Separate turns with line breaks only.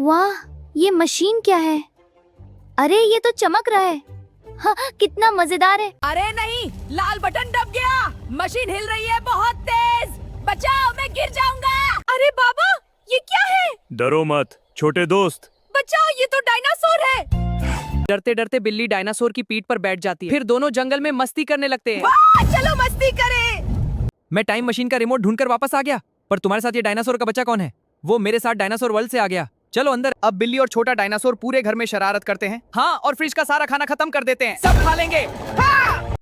वाह, ये मशीन क्या है? अरे ये तो चमक रहा है। हाँ, कितना मजेदार है।
अरे नहीं, लाल बटन दब गया। मशीन हिल रही है बहुत तेज। बचाओ, मैं गिर जाऊंगा। अरे बाबा, ये क्या है?
डरो मत छोटे दोस्त।
बचाओ, ये तो डायनासोर है।
डरते डरते बिल्ली डायनासोर की पीठ पर बैठ जाती है। फिर दोनों जंगल में मस्ती करने लगते हैं।
वाह, चलो मस्ती करें।
मैं टाइम मशीन का रिमोट ढूंढकर वापस आ गया। पर तुम्हारे साथ ये डायनासोर का बच्चा कौन है? वो मेरे साथ डायनासोर वर्ल्ड से आ गया। चलो अंदर। अब बिल्ली और छोटा डायनासोर पूरे घर में शरारत करते हैं। हाँ, और फ्रिज का सारा खाना खत्म कर देते हैं। सब खा लेंगे।